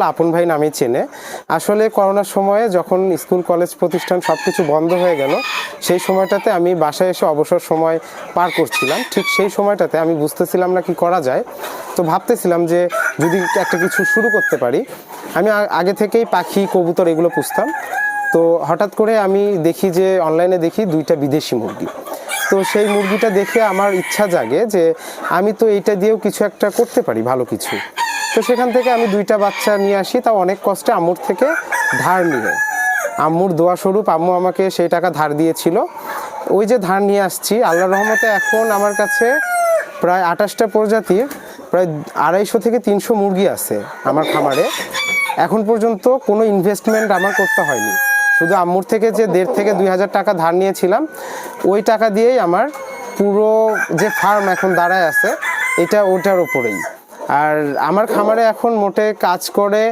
আপন ভাই নামে চেনে। আসলে করোনার সময়ে যখন স্কুল কলেজ প্রতিষ্ঠান সব কিছু বন্ধ হয়ে গেল, সেই সময়টাতে আমি বাসায় এসে অবসর সময় পার করছিলাম। ঠিক সেই সময়টাতে আমি বুঝতেছিলাম না কি করা যায়, তো ভাবতেছিলাম যে যদি একটা কিছু শুরু করতে পারি। আমি আগে থেকেই পাখি কবুতর এগুলো পুষতাম। তো হঠাৎ করে আমি দেখি যে অনলাইনে দেখি 2টা বিদেশি মুরগি। তো সেই মুরগিটা দেখে আমার ইচ্ছা জাগে যে আমি তো এইটা দিয়েও কিছু একটা করতে পারি, ভালো কিছু। তো সেখান থেকে আমি 2টা বাচ্চা নিয়ে আসি, তাও অনেক কষ্টে আম্মুর থেকে ধার নিয়ে। আম্মুর দোয়া স্বরূপ আম্মু আমাকে সেই টাকা ধার দিয়েছিল। ওই যে ধার নিয়ে আসছি, আল্লাহর রহমতে এখন আমার কাছে প্রায় 28টা প্রজাতির প্রায় 250 থেকে 300 মুরগি আছে আমার খামারে। এখন পর্যন্ত কোনো ইনভেস্টমেন্ট আমার করতে হয়নি, শুধু আম্মুর থেকে যে 1.5 থেকে 2,000 টাকা ধার নিয়েছিলাম, ওই টাকা দিয়েই আমার পুরো যে ফার্ম এখন দাঁড়ায় আছে ওটার উপরেই। আর আমার খামারে এখন মোটে কাজ করে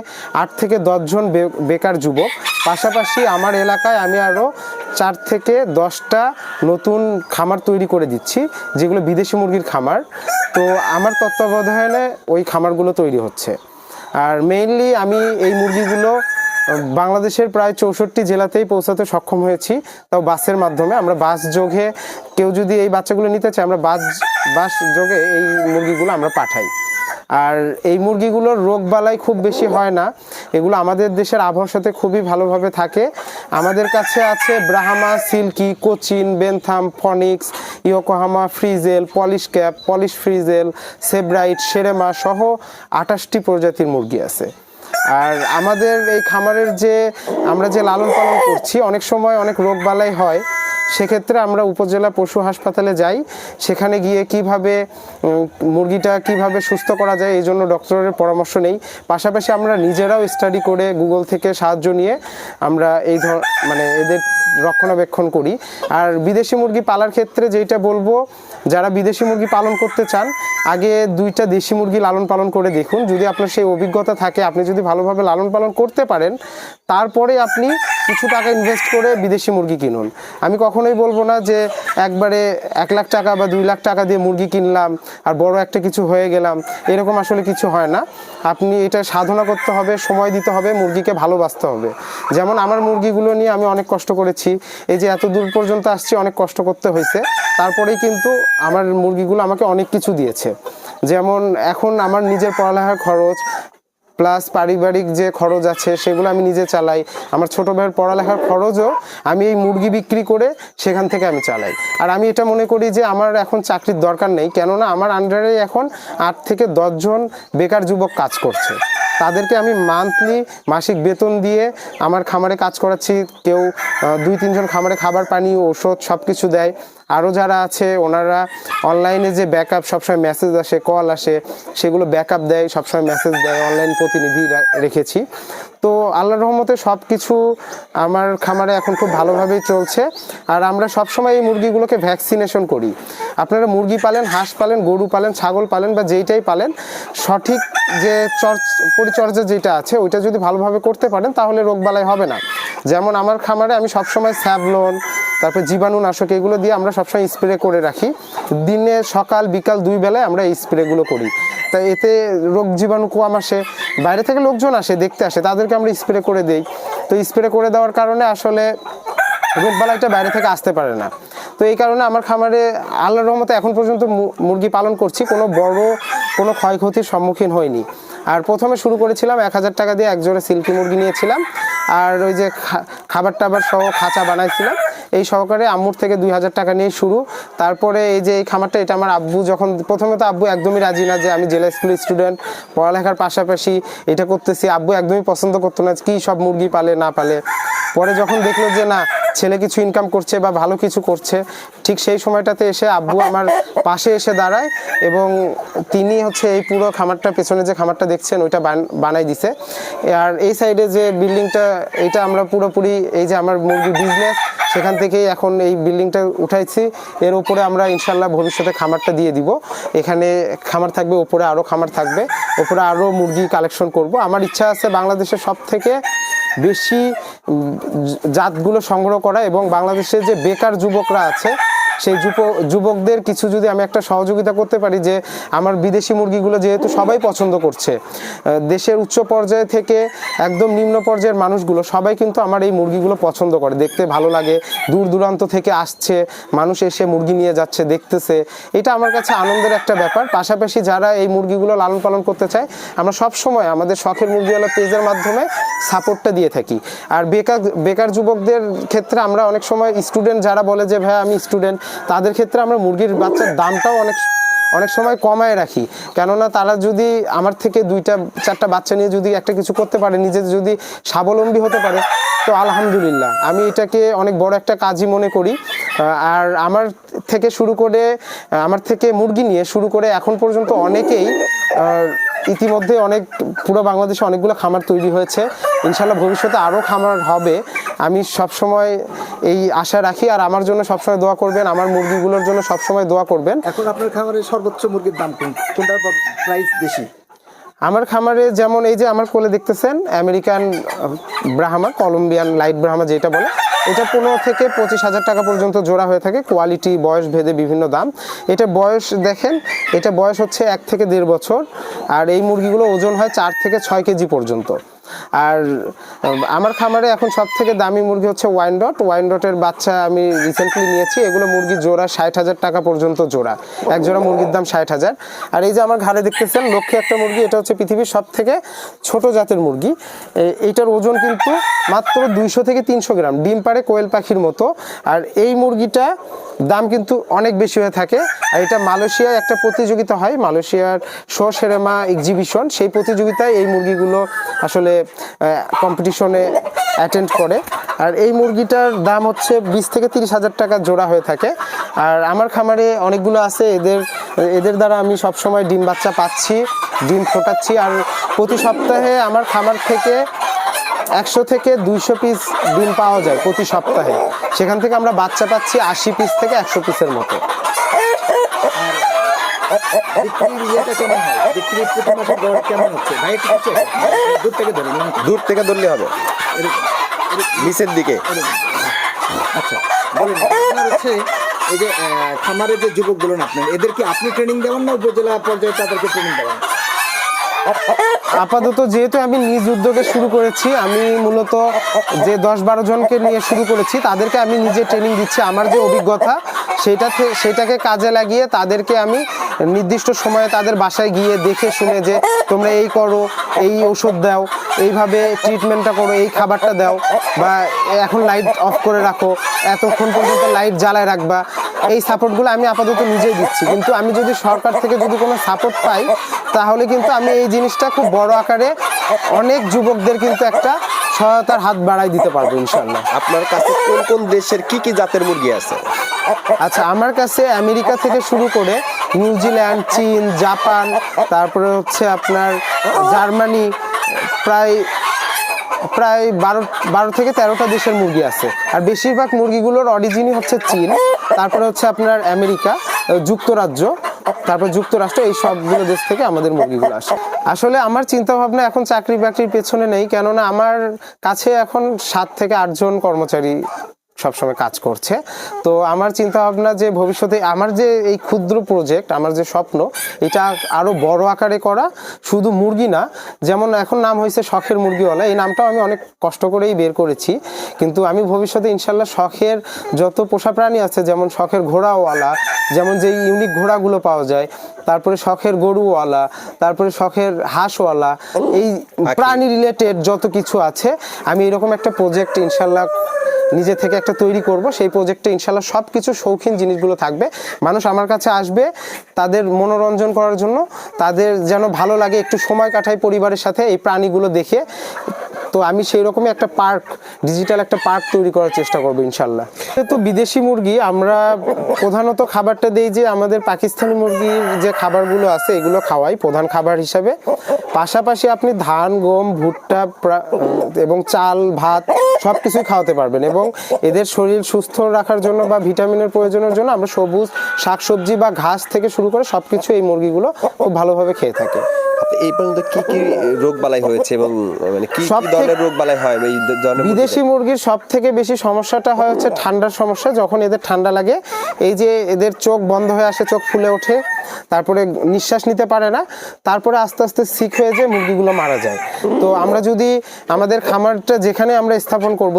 8 থেকে 10 জন বেকার যুবক। পাশাপাশি আমার এলাকায় আমি আরও 4 থেকে 10টা নতুন খামার তৈরি করে দিচ্ছি, যেগুলো বিদেশি মুরগির খামার। তো আমার তত্ত্বাবধানে ওই খামারগুলো তৈরি হচ্ছে। আর মেইনলি আমি এই মুরগিগুলো বাংলাদেশের প্রায় 64 জেলাতেই পৌঁছাতে সক্ষম হয়েছি, তাও বাসের মাধ্যমে। আমরা বাস যোগে কেউ যদি এই বাচ্চাগুলো নিতে চায়, আমরা বাস যোগে এই মুরগিগুলো আমরা পাঠাই। আর এই মুরগিগুলোর রোগ বালাই খুব বেশি হয় না, এগুলো আমাদের দেশের আবহাওয়ার সাথে খুবই ভালোভাবে থাকে। আমাদের কাছে আছে Brahma, Silkie, Cochin, bantam, Phoenix, Yokohama, frizzle, Polish cap, Polish frizzle, Sebright, Serama সহ 28টি প্রজাতির মুরগি আছে। আর আমাদের এই খামারের আমরা যে লালন পালন করছি, অনেক সময় অনেক রোগ বালাই হয়। সেক্ষেত্রে আমরা উপজেলা পশু হাসপাতালে যাই, সেখানে গিয়ে কিভাবে মুরগিটা কিভাবে সুস্থ করা যায় এই জন্য ডক্টরের পরামর্শ নেই। পাশাপাশি আমরা নিজেরাও স্টাডি করে গুগল থেকে সাহায্য নিয়ে আমরা এদের রক্ষণাবেক্ষণ করি। আর বিদেশি মুরগি পালার ক্ষেত্রে যেটা বলবো, যারা বিদেশি মুরগি পালন করতে চান, আগে 2টা দেশি মুরগি লালন পালন করে দেখুন। যদি আপনার সেই অভিজ্ঞতা থাকে, আপনি যদি ভালোভাবে লালন পালন করতে পারেন, তারপরে আপনি কিছু টাকা ইনভেস্ট করে বিদেশি মুরগি কিনুন। আমি কখনোই বলবো না যে একবারে 1 লাখ টাকা বা 2 লাখ টাকা দিয়ে মুরগি কিনলাম আর বড় একটা কিছু হয়ে গেলাম, এরকম আসলে কিছু হয় না। আপনি এটা সাধনা করতে হবে, সময় দিতে হবে, মুরগিকে ভালোবাসতে হবে। যেমন আমার মুরগিগুলো নিয়ে আমি অনেক কষ্ট করেছি, এই যে এত দূর পর্যন্ত আসছি, অনেক কষ্ট করতে হয়েছে। তারপরেই কিন্তু আমার মুরগিগুলো আমাকে অনেক কিছু দিয়েছে। যেমন এখন আমার নিজের পড়ালেখার খরচ প্লাস পারিবারিক যে খরচ আছে সেগুলো আমি নিজে চালাই। আমার ছোটো ভাইয়ের পড়ালেখার খরচও আমি এই মুরগি বিক্রি করে সেখান থেকে আমি চালাই। আর আমি এটা মনে করি যে আমার এখন চাকরির দরকার নেই, কেননা আমার আন্ডারে এখন 8 থেকে 10 জন বেকার যুবক কাজ করছে। তাদেরকে আমি মাসিক বেতন দিয়ে আমার খামারে কাজ করাচ্ছি। কেউ 2-3 জন খামারে খাবার পানি ওষুধ সব কিছু দেয়। আরও যারা আছে ওনারা অনলাইনে যে ব্যাকআপ, সবসময় মেসেজ আসে, কল আসে, সেগুলো ব্যাকআপ দেয়, সবসময় মেসেজ দেয়, অনলাইন প্রতিনিধি রেখেছি। তো আল্লাহর রহমতে সব কিছু আমার খামারে এখন খুব ভালোভাবেই চলছে। আর আমরা সবসময় এই মুরগিগুলোকে ভ্যাকসিনেশন করি। আপনারা মুরগি পালেন, হাঁস পালেন, গরু পালেন, ছাগল পালেন বা যেইটাই পালেন, সঠিক যে পরিচর্যা যেটা আছে ওইটা যদি ভালোভাবে করতে পারেন, তাহলে রোগবালাই হবে না। যেমন আমার খামারে আমি সবসময় স্যাভলন, তারপর জীবাণুনাশক এগুলো দিয়ে আমরা সবসময় স্প্রে করে রাখি। দিনে সকাল বিকাল 2 বেলায় আমরা এই স্প্রেগুলো করি। তাই এতে রোগ জীবাণু কম আসে। বাইরে থেকে লোকজন আসে, দেখতে আসে, তাদেরকে আমরা স্প্রে করে দেই। তো স্প্রে করে দেওয়ার কারণে আসলে রোগবালাইটা বাইরে থেকে আসতে পারে না। তো এই কারণে আমার খামারে আল্লাহর রহমতে এখন পর্যন্ত মুরগি পালন করছি, কোনো ক্ষয়ক্ষতির সম্মুখীন হয়নি। আর প্রথমে শুরু করেছিলাম 1000 টাকা দিয়ে একজোড়া সিল্কি মুরগি নিয়েছিলাম, আর ওই যে খাবার টাবার সহ খাঁচা বানাইছিলাম। এই সহকারে আম্মুর থেকে 2000 টাকা নিয়ে শুরু। তারপরে এই যে এই খামারটা, এটা আমার আব্বু যখন প্রথমে, তো আব্বু একদমই রাজি না যে আমি জেলা স্কুলের স্টুডেন্ট, পড়ালেখার পাশাপাশি এটা করতেছি। আব্বু একদমই পছন্দ করতো না, কি সব মুরগি পালে না পালে। পরে যখন দেখলো যে না, ছেলে কিছু ইনকাম করছে বা ভালো কিছু করছে, ঠিক সেই সময়টাতে এসে আব্বু আমার পাশে এসে দাঁড়ায় এবং তিনি এই পুরো খামারটা, পেছনে যে খামারটা দেখছেন ওইটা বানাই দিছে। আর এই সাইডে যে বিল্ডিংটা, এটা আমরা পুরোপুরি এই যে আমার মুরগি বিজনেস, সেখান থেকেই এখন এই বিল্ডিংটা উঠাইছি। এর উপরে আমরা ইনশাল্লাহ ভবিষ্যতে খামারটা দিয়ে দিব। এখানে খামার থাকবে, উপরে আরও খামার থাকবে, উপরে আরও মুরগি কালেকশন করব। আমার ইচ্ছা আছে বাংলাদেশের সব থেকে বেশি জাতগুলো সংগ্রহ করা এবং বাংলাদেশের যে বেকার যুবকরা আছে সেই যুবকদের কিছু যদি আমি একটা সহযোগিতা করতে পারি, যে আমার বিদেশি মুরগিগুলো যেহেতু সবাই পছন্দ করছে, দেশের উচ্চ পর্যায়ে থেকে একদম নিম্ন পর্যায়ের মানুষগুলো সবাই কিন্তু আমার এই মুরগিগুলো পছন্দ করে, দেখতে ভালো লাগে, দূর দূরান্ত থেকে আসছে মানুষ, এসে মুরগি নিয়ে যাচ্ছে, দেখতেছে, এটা আমার কাছে আনন্দের একটা ব্যাপার। পাশাপাশি যারা এই মুরগিগুলো লালন পালন করতে চায়, আমরা সব সময় আমাদের শখের মুরগিওয়ালা পেজের মাধ্যমে সাপোর্টটা দিয়ে থাকি। আর বেকার যুবকদের ক্ষেত্রে আমরা অনেক সময়, স্টুডেন্ট যারা বলে যে ভাই আমি স্টুডেন্ট, তাদের ক্ষেত্রে আমরা মুরগির বাচ্চার দামটাও অনেক সময় কমায় রাখি, কেননা তারা যদি আমার থেকে 2-4টা বাচ্চা নিয়ে যদি একটা কিছু করতে পারে, নিজে যদি স্বাবলম্বী হতে পারে, তো আলহামদুলিল্লাহ আমি এটাকে অনেক বড় একটা কাজই মনে করি। আর আমার থেকে মুরগি নিয়ে শুরু করে এখন পর্যন্ত অনেকেই ইতিমধ্যে পুরো বাংলাদেশে অনেকগুলো খামার তৈরি হয়েছে, ইনশাল্লাহ ভবিষ্যতে আরও খামার হবে, আমি সবসময় এই আশা রাখি। আর আমার জন্য সবসময় দোয়া করবেন, আমার মুরগিগুলোর জন্য সবসময় দোয়া করবেন। এখন আপনার খামারের সর্বোচ্চ মুরগির দাম কোনটার প্রাইস বেশি? আমার খামারে যেমন এই যে আমার কোলে দেখতেছেন American Brahma, Columbian light Brahma যেটা বলে, এটা 15 থেকে 25,000 টাকা পর্যন্ত জোড়া হয়ে থাকে, কোয়ালিটি বয়স ভেদে বিভিন্ন দাম। এটা বয়স দেখেন, এটা বয়স হচ্ছে 1 থেকে 1.5 বছর, আর এই মুরগিগুলো ওজন হয় 4 থেকে 6 কেজি পর্যন্ত। আর আমার খামারে এখন সব থেকে দামি মুরগি হচ্ছে ওয়াইনডটের বাচ্চা আমি রিসেন্টলি নিয়েছি, এগুলো মুরগির জোড়া 60,000 টাকা পর্যন্ত জোড়া, এক জোড়া মুরগির দাম 60,000। আর এই যে আমার ঘাড়ে দেখতেছেন লক্ষ্মী একটা মুরগি, এটা হচ্ছে পৃথিবীর সব থেকে ছোট জাতের মুরগি, এইটার ওজন কিন্তু মাত্র 200 থেকে 300 গ্রাম, ডিম পাড়ে কোয়েল পাখির মতো। আর এই মুরগিটা দাম কিন্তু অনেক বেশি হয়ে থাকে। আর এটা মালয়েশিয়ায় একটা প্রতিযোগিতা হয়, মালয়েশিয়ার শো সেরেমা এক্সিবিশন, সেই প্রতিযোগিতায় এই মুরগিগুলো আসলে কম্পিটিশনে অ্যাটেন্ড করে। আর এই মুরগিটার দাম হচ্ছে 20 থেকে 30,000 টাকা জোড়া হয়ে থাকে। আর আমার খামারে অনেকগুলো আছে, এদের দ্বারা আমি সবসময় ডিম বাচ্চা পাচ্ছি, ডিম ফোটাচ্ছি। আর প্রতি সপ্তাহে আমার খামার থেকে 100 থেকে 200 পিস ডিম পাওয়া যায় প্রতি সপ্তাহে, সেখান থেকে আমরা বাচ্চা পাচ্ছি 80 পিস থেকে 100 পিসের মতো। দূর থেকে ধরলে হবে, নিচের দিকে। আচ্ছা, এই যে খামারের যে যুবকগুলো আপনার, এদেরকে আপনি ট্রেনিং দেবেন না উপজেলা পর্যায়ে তাদেরকে ট্রেনিং দেবেন? আপাতত যেহেতু আমি নিজ উদ্যোগে শুরু করেছি, আমি মূলত যে 10-12 জনকে নিয়ে শুরু করেছি, তাদেরকে আমি নিজে ট্রেনিং দিচ্ছি। আমার যে অভিজ্ঞতা সেটাকে কাজে লাগিয়ে তাদেরকে আমি নির্দিষ্ট সময়ে তাদের বাসায় গিয়ে দেখে শুনে, যে তোমরা এই করো, এই ওষুধ দাও, এইভাবে ট্রিটমেন্টটা করো, এই খাবারটা দাও, বা এখন লাইট অফ করে রাখো, এতক্ষণ পর্যন্ত লাইট জ্বালায় রাখবা, এই সাপোর্টগুলো আমি আপাতত নিজেই দিচ্ছি। কিন্তু আমি যদি সরকার থেকে যদি কোনো সাপোর্ট পাই, তাহলে কিন্তু আমি এই জিনিসটা খুব বড় আকারে অনেক যুবকদের কিন্তু একটা সহায়তার হাত বাড়াই দিতে পারবো ইনশাল্লাহ। আপনার কাছে কোন কোন দেশের কি কি জাতের মুরগি আছে? আচ্ছা, আমার কাছে আমেরিকা থেকে শুরু করে নিউজিল্যান্ড, চীন, জাপান, তারপরে হচ্ছে আপনার জার্মানি, প্রায় 12 থেকে 13টা দেশের মুরগি আছে। আর বেশিরভাগ মুরগিগুলোর অরিজিনই হচ্ছে চীন, তারপরে হচ্ছে আপনার আমেরিকা, যুক্তরাজ্য, তারপর যুক্তরাষ্ট্র, এই সবগুলো দেশ থেকে আমাদের মুরগিগুলো আসে। আসলে আমার চিন্তা ভাবনা এখন চাকরি বাকরির পেছনে নেই, কেননা আমার কাছে এখন 7 থেকে 8 জন কর্মচারী সবসময় কাজ করছে। তো আমার চিন্তা ভাবনা যে ভবিষ্যতে আমার যে এই ক্ষুদ্র প্রজেক্ট, আমার যে স্বপ্ন, এটা আরো বড় আকারে করা, শুধু মুরগি না, যেমন এখন নাম হয়েছে শখের মুরগিওয়ালা, এই নামটাও আমি অনেক কষ্ট করেই বের করেছি। কিন্তু আমি ভবিষ্যতে ইনশাল্লাহ শখের যত পোষা প্রাণী আছে, যেমন শখের ঘোড়াওয়ালা, যেমন যে ইউনিক ঘোড়াগুলো পাওয়া যায়, তারপরে শখের গরুওয়ালা, তারপরে শখের হাঁসওয়ালা, এই প্রাণী রিলেটেড যত কিছু আছে, আমি এরকম একটা প্রজেক্ট ইনশাল্লাহ নিজে থেকে একটা তৈরি করব। সেই প্রজেক্টে ইনশাল্লাহ সব কিছু শৌখিন জিনিসগুলো থাকবে, মানুষ আমার কাছে আসবে তাদের মনোরঞ্জন করার জন্য, তাদের যেন ভালো লাগে, একটু সময় কাটায় পরিবারের সাথে এই প্রাণীগুলো দেখে। তো আমি সেই রকমই একটা পার্ক, ডিজিটাল একটা পার্ক তৈরি করার চেষ্টা করবো ইনশাল্লাহ। তো বিদেশি মুরগি আমরা প্রধানত খাবারটা দেই যে আমাদের পাকিস্তানি মুরগির যে খাবারগুলো আছে, এগুলো খাওয়াই প্রধান খাবার হিসাবে। পাশাপাশি আপনি ধান, গম, ভুট্টা এবং চাল, ভাত সব কিছুই খাওয়াতে পারবেন। এবং এদের শরীর সুস্থ রাখার জন্য বা ভিটামিনের প্রয়োজনের জন্য আমরা সবুজ শাকসবজি বা ঘাস থেকে শুরু করে সবকিছু এই মুরগিগুলো খুব ভালোভাবে খেয়ে থাকে। এই পর্যন্ত কি কি রোগ বালাই হয়েছে এবং মানে কি সব কি ধরনের রোগ বালাই হয় এই ধরনের বিদেশি মুরগির সব থেকে বেশি সমস্যাটা হয় হচ্ছে ঠান্ডার সমস্যা। যখন এদের ঠান্ডা লাগে, এই যে এদের চোখ বন্ধ হয়ে আসে, চোখ ফুলে ওঠে, তারপরে নিঃশ্বাস নিতে পারে না, তারপরে আস্তে আস্তে সিক হয়ে যায়, মুরগিগুলো মারা যায়। তো আমরা যদি আমাদের খামারটা যেখানে আমরা স্থাপন করব,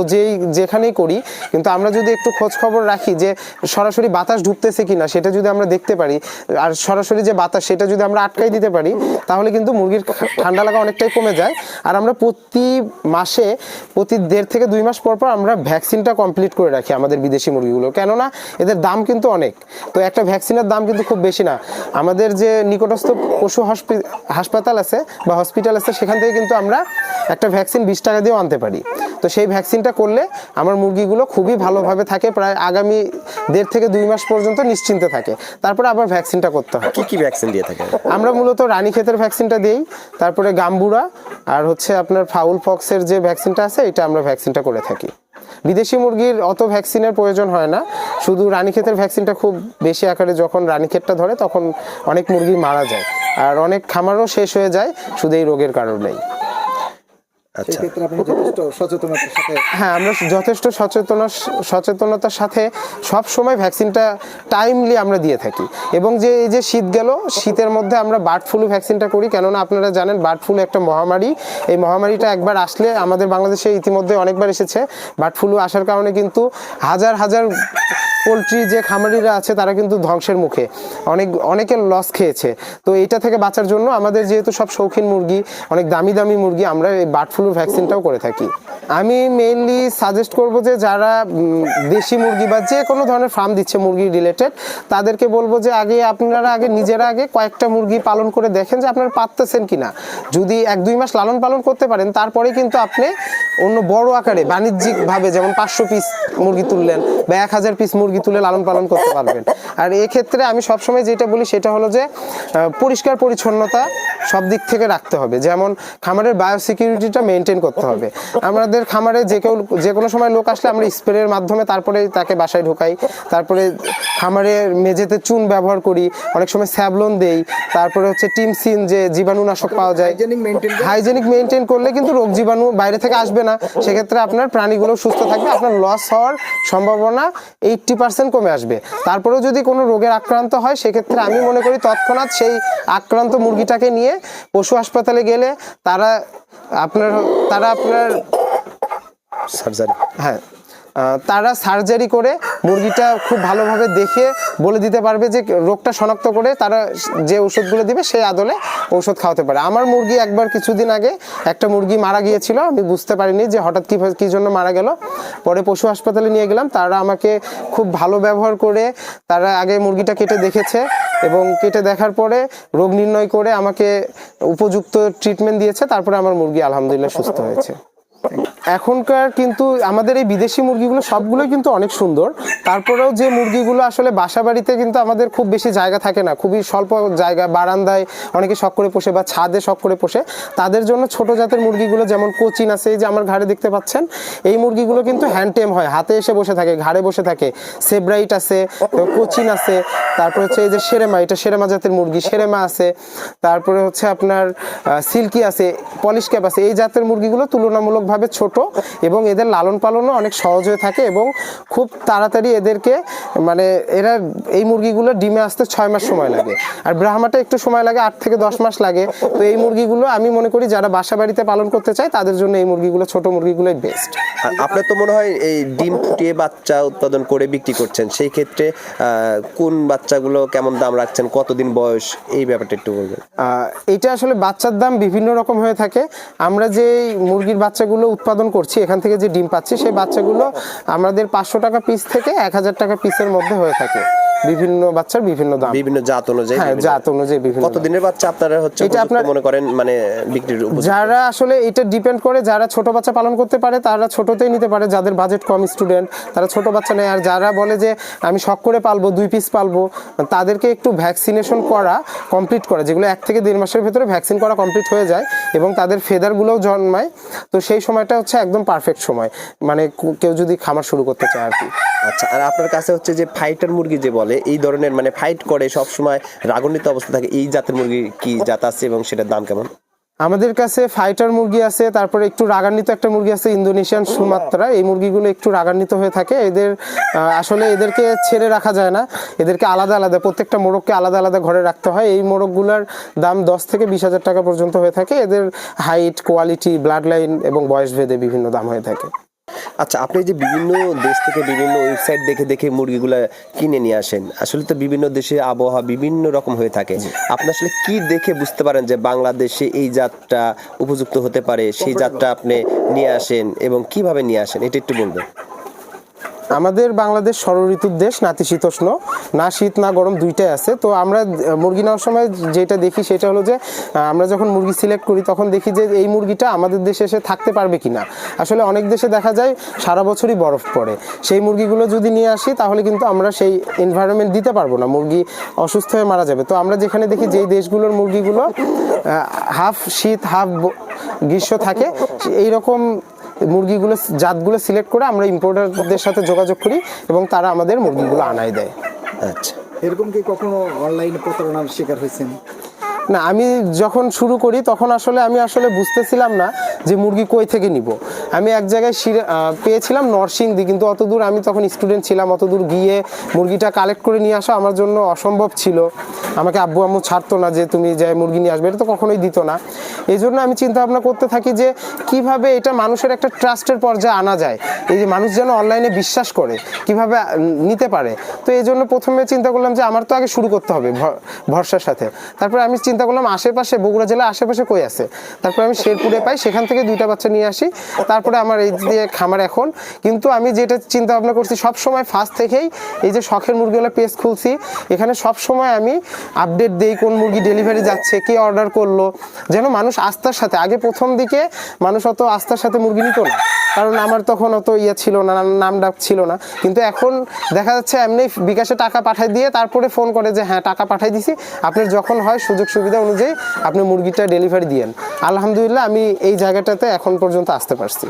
যেখানেই করি, কিন্তু আমরা যদি একটু খোঁজ খবর রাখি যে সরাসরি বাতাস ঢুকতেছে কিনা, সেটা যদি আমরা দেখতে পারি, আর সরাসরি যে বাতাস সেটা যদি আমরা আটকাই দিতে পারি, তাহলে কিন্তু মুরগির ঠান্ডা লাগা অনেকটাই কমে যায়। আর আমরা প্রতি মাসে, প্রতি 1.5 থেকে 2 মাস পর পর আমরা ভ্যাকসিনটা কমপ্লিট করে রাখি আমাদের বিদেশি মুরগিগুলো, কেননা এদের দাম কিন্তু অনেক। তো একটা ভ্যাকসিনের দাম কিন্তু খুব বেশি না। আমাদের যে নিকটস্থ পশু হাসপাতাল আছে বা হসপিটাল আছে, সেখান থেকে কিন্তু আমরা একটা ভ্যাকসিন 20 টাকা দিয়েও আনতে পারি। তো সেই ভ্যাকসিনটা করলে আমার মুরগিগুলো খুবই ভালোভাবে থাকে, প্রায় আগামী 1.5 থেকে 2 মাস পর্যন্ত নিশ্চিন্তে থাকে। তারপরে আবার ভ্যাকসিনটা করতে হয়। কি কি ভ্যাকসিন দিয়ে থাকে? আমরা মূলত রানীক্ষেতের ভ্যাকসিনটা দিই, তারপরে গাম্বুরা, আর হচ্ছে আপনার ফাউল পক্সের যে ভ্যাকসিনটা আছে, এটা আমরা ভ্যাকসিনটা করে থাকি। বিদেশি মুরগির অত ভ্যাকসিনের প্রয়োজন হয় না, শুধু রানীক্ষেতের ভ্যাকসিনটা খুব বেশি আকারে যখন রানীক্ষেতটা ধরে তখন অনেক মুরগি মারা যায়, আর অনেক খামারও শেষ হয়ে যায় শুধু এই রোগের কারণেই। আচ্ছা, সেক্ষেত্রে আপনি যথেষ্ট সচেতনতার সাথে হ্যাঁ, আমরা যথেষ্ট সচেতনতার সাথে সব সময় ভ্যাকসিনটা টাইমলি আমরা দিয়ে থাকি। এবং যে এই যে শীত গেল, শীতের মধ্যে আমরা বার্ড ফ্লু ভ্যাকসিনটা করি, কেননা আপনারা জানেন বার্ড ফ্লু একটা মহামারী। এই মহামারীটা একবার আসলে, আমাদের বাংলাদেশে ইতিমধ্যে অনেকবার এসেছে, বার্ড ফ্লু আসার কারণে কিন্তু হাজার হাজার পোলট্রি যে খামারিরা আছে তারা কিন্তু ধ্বংসের মুখে, অনেকের লস খেয়েছে। তো এইটা থেকে বাঁচার জন্য আমাদের যেহেতু সব শৌখিন মুরগি, অনেক দামি দামি মুরগি, আমরা এই বার্ড ফ্লুর ভ্যাকসিনটাও করে থাকি। আমি মেইনলি সাজেস্ট করব যে যারা দেশি মুরগি বা যে কোনো ধরনের ফার্ম দিচ্ছে মুরগি রিলেটেড, তাদেরকে বলবো যে আপনারা নিজেরা কয়েকটা মুরগি পালন করে দেখেন যে আপনারা পারতেছেন কিনা। যদি 1-2 মাস লালন পালন করতে পারেন, তারপরে কিন্তু আপনি অন্য বড় আকারে বাণিজ্যিকভাবে যেমন 500 পিস মুরগি তুললেন বা 1000 পিস মুরগি তুলে লালন পালন করতে পারবেন। আর এক্ষেত্রে আমি সবসময় যেটা বলি সেটা হলো যে পরিষ্কার পরিচ্ছন্নতা সব দিক থেকে রাখতে হবে। যেমন খামারের বায়োসিকিউরিটিটা মেনটেন করতে হবে। আমাদের খামারে যে কোনো সময় লোক আসলে আমরা স্প্রের মাধ্যমে তারপরে তাকে বাসায় ঢোকাই, তারপরে খামারের মেঝেতে চুন ব্যবহার করি, অনেক সময় স্যাভলন দেই, তারপরে হচ্ছে টিমসিন যে জীবাণুনাশক পাওয়া যায়। হাইজেনিক মেনটেন করলে কিন্তু রোগ জীবাণু বাইরে থেকে আসবে না, সেক্ষেত্রে আপনার প্রাণীগুলো সুস্থ থাকবে, আপনার লস হওয়ার সম্ভাবনা 80% কমে আসবে। তারপরেও যদি কোনো রোগের আক্রান্ত হয়, সেক্ষেত্রে আমি মনে করি তৎক্ষণাৎ সেই আক্রান্ত মুরগিটাকে নিয়ে পশু হাসপাতালে গেলে তারা আপনার সার্জারি, হ্যাঁ, তারা সার্জারি করে মুরগিটা খুব ভালোভাবে দেখে বলে দিতে পারবে যে রোগটা শনাক্ত করে তারা যে ওষুধগুলো দিবে সেই আদলে ঔষধ খাওয়াতে পারে। আমার মুরগি একবার কিছুদিন আগে একটা মুরগি মারা গিয়েছিল, আমি বুঝতে পারিনি যে হঠাৎ কী জন্য মারা গেল। পরে পশু হাসপাতালে নিয়ে গেলাম, তারা আমাকে খুব ভালো ব্যবহার করে তারা আগে মুরগিটা কেটে দেখেছে এবং কেটে দেখার পরে রোগ নির্ণয় করে আমাকে উপযুক্ত ট্রিটমেন্ট দিয়েছে, তারপরে আমার মুরগি আলহামদুলিল্লাহ সুস্থ হয়েছে। এখনকার কিন্তু আমাদের এই বিদেশি মুরগিগুলো সবগুলোই কিন্তু অনেক সুন্দর, তারপরেও যে মুরগিগুলো আসলে বাসা বাড়িতে কিন্তু আমাদের খুব বেশি জায়গা থাকে না, খুবই স্বল্প জায়গা, বারান্দায় অনেকে শখ করে পোষে বা ছাদে শখ করে পোষে, তাদের জন্য ছোট জাতের মুরগিগুলো যেমন কোচিন আছে, এই যে আমার ঘাড়ে দেখতে পাচ্ছেন, এই মুরগিগুলো কিন্তু হ্যান্ড টেম হয়, হাতে এসে বসে থাকে, ঘাড়ে বসে থাকে। সেব্রাইট আছে, কোচিন আছে, তারপর হচ্ছে এই যে সেরেমা, এটা সেরেমা জাতের মুরগি, সেরেমা আছে, তারপরে হচ্ছে আপনার সিল্কি আছে, পলিশ ক্যাপ আছে। এই জাতের মুরগিগুলো তুলনামূলকভাবে ছোট এবং এদের লালন পালনও অনেক সহজ হয়ে থাকে এবং খুব তাড়াতাড়ি এদেরকে এরা এই মুরগিগুলো ডিমে আসতে 6 মাস সময় লাগে, আর ব্রাহ্মাটা একটু সময় লাগে, 8 থেকে 10 মাস লাগে। তো এই মুরগিগুলো আমি মনে করি যারা বাসা বাড়িতে পালন করতে চায় তাদের জন্য এই মুরগিগুলো, ছোট মুরগিগুলোই বেস্ট। আর আপনার তো মনে হয় এই ডিম ফুটিয়ে বাচ্চা উৎপাদন করে বিক্রি করছেন, সেই ক্ষেত্রে কোন বাচ্চাগুলো কেমন দাম রাখছেন, কতদিন বয়স, এই ব্যাপারটা একটু বলবেন। এটা আসলে বাচ্চার দাম বিভিন্ন রকম হয়ে থাকে। আমরা যে মুরগির বাচ্চাগুলো উৎপাদন করছি, এখান থেকে যে ডিম পাচ্ছি, সেই বাচ্চাগুলো আমাদের 500 টাকা পিস থেকে 1000 টাকা পিসের মধ্যে হয়ে থাকে। বিভিন্ন বাচ্চার বিভিন্ন দাম, বিভিন্ন জাত অনুযায়ী। হ্যাঁ, জাত অনুযায়ী বিভিন্ন। কতদিনের বাচ্চা আপনারা হচ্ছে এটা আপনার মনে করেন বিক্রির উপযুক্ত? যারা আসলে এটা ডিপেন্ড করে, যারা ছোট বাচ্চা পালন করতে পারে তারা ছোটতেই নিতে পারে, যাদের বাজেট কম, স্টুডেন্ট, তারা ছোট বাচ্চা নেয়। আর যারা বলে যে আমি শখ করে পালবো, 2 পিস পালবো, তাদেরকে একটু ভ্যাকসিনেশন করা কমপ্লিট করা, যেগুলো 1 থেকে 1.5 মাসের ভেতরে ভ্যাকসিন করা কমপ্লিট হয়ে যায় এবং তাদের ফেদারগুলোও জন্মায়। তো সেই সময়টা হচ্ছে একদম পারফেক্ট সময়, কেউ যদি খামার শুরু করতে চায় আর কি। আচ্ছা, আর আপনার কাছে হচ্ছে যে ফাইটার মুরগি যে বলে চলে এই ধরনের মানে ফাইট করে সব সময় রাগান্বিত অবস্থা থাকে, এই জাতের মুরগি কি জাত আছে এবং সেটার দাম কেমন? আমাদের কাছে ফাইটার মুরগি আছে, তারপরে একটু রাগান্বিত একটা মুরগি আছে ইন্দোনেশিয়ান সুমাত্রা। এই মুরগিগুলো একটু রাগান্বিত হয়ে থাকে। এদের আসলে এদেরকে ছেড়ে রাখা যায় না, এদেরকে আলাদা আলাদা প্রত্যেকটা মোরগকে আলাদা আলাদা ঘরে রাখতে হয়। এই মোরগগুলোর দাম 10 থেকে 20,000 টাকা পর্যন্ত হয়ে থাকে। এদের হাইট, কোয়ালিটি, ব্লাড লাইন এবং বয়স ভেদে বিভিন্ন দাম হয়ে থাকে। আচ্ছা, আপনি যে বিভিন্ন দেশ থেকে বিভিন্ন ওয়েবসাইট দেখে দেখে মুরগিগুলা কিনে নিয়ে আসেন, আসলে তো বিভিন্ন দেশে আবহাওয়া বিভিন্ন রকম হয়ে থাকে, আপনি আসলে কি দেখে বুঝতে পারেন যে বাংলাদেশে এই জাতটা উপযুক্ত হতে পারে, সেই জাতটা আপনি নিয়ে আসেন এবং কিভাবে নিয়ে আসেন এটা একটু বলবেন? আমাদের বাংলাদেশ ষড়ঋতুর দেশ, নাতিশীতোষ্ণ, না শীত না গরম দুইটাই আছে। তো আমরা মুরগি নেওয়ার সময় যেটা দেখি সেটা হলো যে আমরা যখন মুরগি সিলেক্ট করি তখন দেখি যে এই মুরগিটা আমাদের দেশে এসে থাকতে পারবে কিনা। আসলে অনেক দেশে দেখা যায় সারা বছরই বরফ পড়ে, সেই মুরগিগুলো যদি নিয়ে আসি তাহলে কিন্তু আমরা সেই এনভায়রনমেন্ট দিতে পারবো না, মুরগি অসুস্থ হয়ে মারা যাবে। তো আমরা যেখানে দেখি যেই দেশগুলোর মুরগিগুলো হাফ শীত হাফ গ্রীষ্ম থাকে, এইরকম মুরগিগুলো জাতগুলো সিলেক্ট করে আমরা ইম্পোর্টারদের সাথে যোগাযোগ করি এবং তারা আমাদের মুরগিগুলো আনায় দেয়। আচ্ছা, এরকম কি কখনো অনলাইনে প্রতারণার শিকার হয়েছেন? না, আমি যখন শুরু করি তখন আমি আসলে বুঝতেছিলাম না যে মুরগি কই থেকে নিব। আমি এক জায়গায় পেয়েছিলাম নরসিংদী, কিন্তু অত দূর আমি তখন স্টুডেন্ট ছিলাম, অত দূর গিয়ে মুরগিটা কালেক্ট করে নিয়ে আসা আমার জন্য অসম্ভব ছিল। আমাকে আব্বু আম্মু ছাড়তো না যে তুমি যাই মুরগি নিয়ে আসবে, এটা তো কখনোই দিত না। এই জন্য আমি চিন্তা ভাবনা করতে থাকি যে কিভাবে এটা মানুষের একটা ট্রাস্টের পর্যায়ে আনা যায়, এই যে মানুষ যেন অনলাইনে বিশ্বাস করে, কিভাবে নিতে পারে। তো এই জন্য প্রথমে চিন্তা করলাম যে আমার তো আগে শুরু করতে হবে ভরসার সাথে। তারপরে আমি চিন্তা করলাম আশেপাশে, বগুড়া জেলার আশেপাশে কই আছে। তারপরে আমি শেরপুরে পাই, সেখান থেকে 2টা বাচ্চা নিয়ে আসি। তারপরে আমার এই দিয়ে খামার এখন। কিন্তু আমি যেটা চিন্তা ভাবনা করছি সব সময় ফার্স্ট থেকেই, এই যে শখের মুরগিগুলো পেজ খুলছি, এখানে সব সময় আমি আপডেট দেই কোন মুরগি ডেলিভারি যাচ্ছে, কে অর্ডার করলো, যেন মানুষ আস্থার সাথে। আগে প্রথম দিকে মানুষ অত আস্থার সাথে মুরগি নিত না, কারণ আমার তখন অত ছিল না, নাম ডাক ছিল না। কিন্তু এখন দেখা যাচ্ছে এমনি বিকাশে টাকা পাঠাই দিয়ে তারপরে ফোন করে যে হ্যাঁ টাকা পাঠাই দিছি, আপনার যখন হয় সুযোগ সুবিধা অনুযায়ী আপনি মুরগিটা ডেলিভারি দিয়েন। আলহামদুলিল্লাহ আমি এই জায়গাটাতে এখন পর্যন্ত আসতে পারছি।